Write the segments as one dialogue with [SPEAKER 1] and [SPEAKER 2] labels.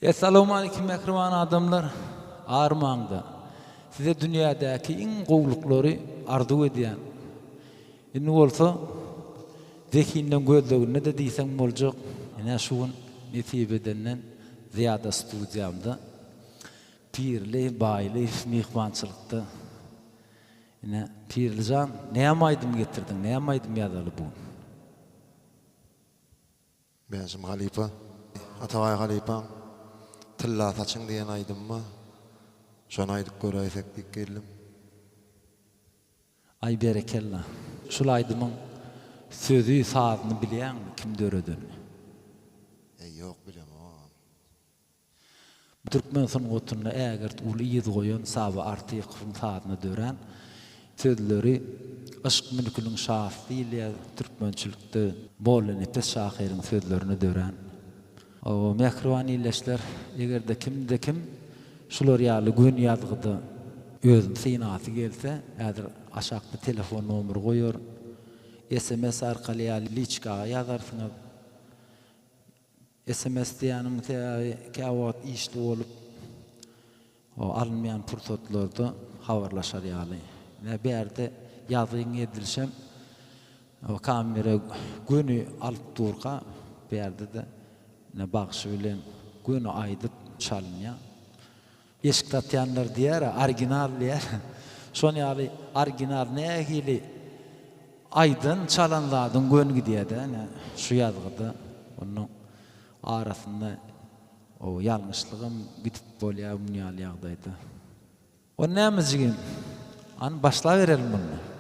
[SPEAKER 1] Assalamu alaykum mehriban adamlar. Armağanda. Size dünyadaki en kovlukları arzu ediyen. Ne olsa zekinden gözlüğüne de değilsen olacak. Yine şuun nesip edenden ziyade stüdyamda. Pirli, bayli, mihvançılıkta. Yine Pirlican, ne yamaydım getirdin, ne yamaydım yadalı bu?
[SPEAKER 2] Benim Halipa, Atavay Halipa, Tilla saçın diyen aydım mı? Şon aydık göreysek dik geldim.
[SPEAKER 1] Ay berekella. Şulaydımın sözü saatini bilen kim dörödün?
[SPEAKER 2] Yok bilem o.
[SPEAKER 1] Türkmen son otunna eğer ulu iyid koyun sabı artı yıkfın saatini dören sözleri aşk mülkünün şahsiyle Türkmençilikte bol nefes şahirin sözlerini dören. O mehriban iyileşler eğer de kim şular yalı gün yazgıda özüm sinatı gelse eğer aşağıda telefon numara koyuyor SMS arkalı yalı liçka yazarsınız. SMS diyenim kavat işli olup o alınmayan fırsatlarda haberlaşar yani. Ne bir yerde yazın edilsem o kamera günü alıp durka bir yerde de ne bakışı bilen günü aydıp çalınıyor. Eşik tatyanlar diyer, orijinal diyer. Son yani orijinal ne hili aydın çalanladın gün gidiyor da şu yazgıda onun arasında o yanlışlığım gidip bolya munyal yağdaydı. O nemizgin an başla verelim bunu.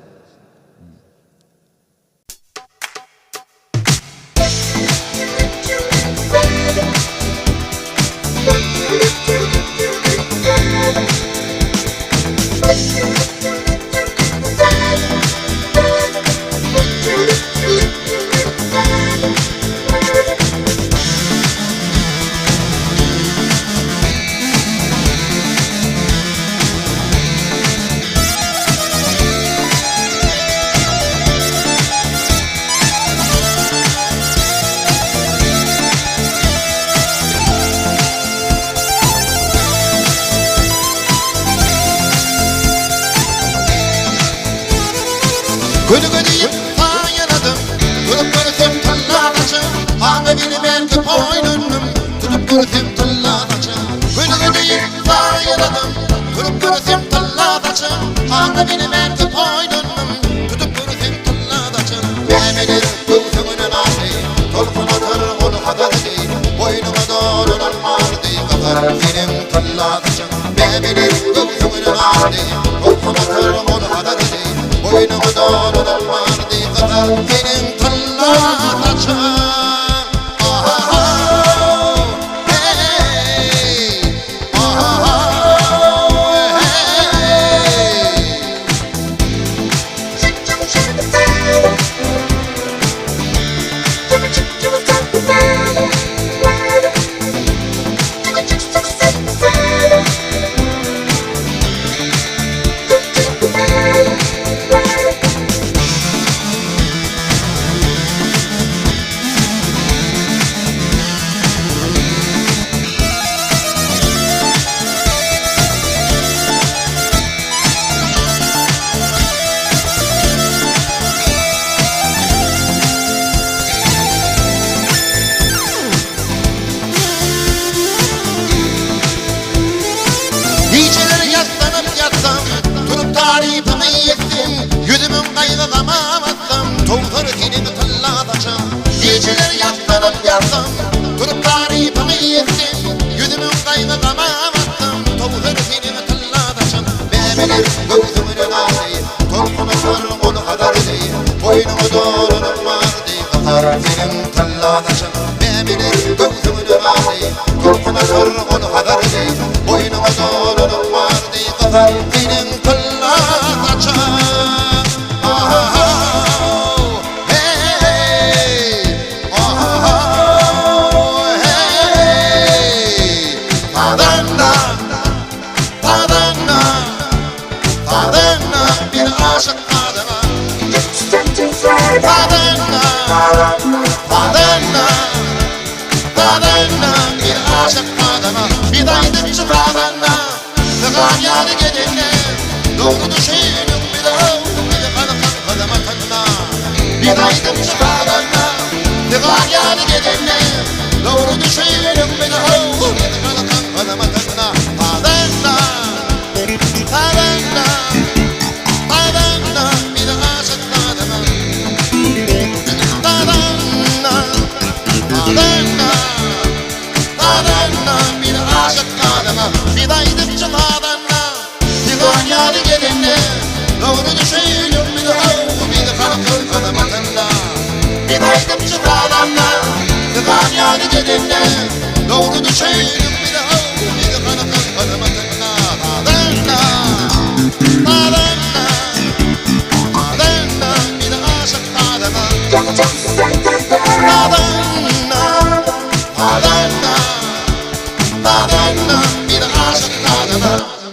[SPEAKER 2] Gönü gönüyüm ayanadım, tutup görsem talladaçı. Ağabey ben ki boynunum, tutup görsem talladaçı. Gönü gönüyüm ayanadım, tutup görsem talladaçı. Ağabey ben ki boynunum, tutup görsem talladaçı. Bebeler gözümün ağzı, tolkun atar onu kadar değil. Boynuma doğru almaz değil, kadar benim talladaçı. Bebeler gözümün ağzı, tolkun atar onu kadar değil. Boynuma doğru vardı kadar benim talladaçım. Tarifimi yettim, yüzümün kaygı kamamazsam Toğdur senin talladaçım. Geceler yaslanıp yatsam, durup tarifimi yettim, yüzümün kaygı kamamazsam Toğdur senin talladaçım. Bebeler gözümün ağzı, tolkunu sorun onu kadar değil. Boynumu doğrunum var değil, kadar senin talladaçım. Bebeler gözümün ağzı, tolkunu sorun onu kadar değil. Boynumu doğrunum var değil, kadar senin talladaçım. Bir aşık adama Badenna, bir adama bir daydım çıtadanla Tıkan yani gelinle Doğru düşelim bir de Bir de kalkan adama tanına Bir daydım çıtadanla Tıkan yani gelinle Doğru düşelim bir de Bir de kalkan adama tanına Tadanla Tadanla Tadanla bir de aşık adama Tadanla Tadanla Tadanla bir aşık adama Bir daydım çıtadanla Tıkan yani gelinle Doğru düşelim bir de Bir de kalkan adama tanına Bir daydım çıtadanla Tıkan yani gelinle Doğru düşelim bir de Bir de kalkan adama tanına Tadanla Tadanla Tadanla bir de aşık adama Tadanla Tadanla Tadanla bir de aşık adama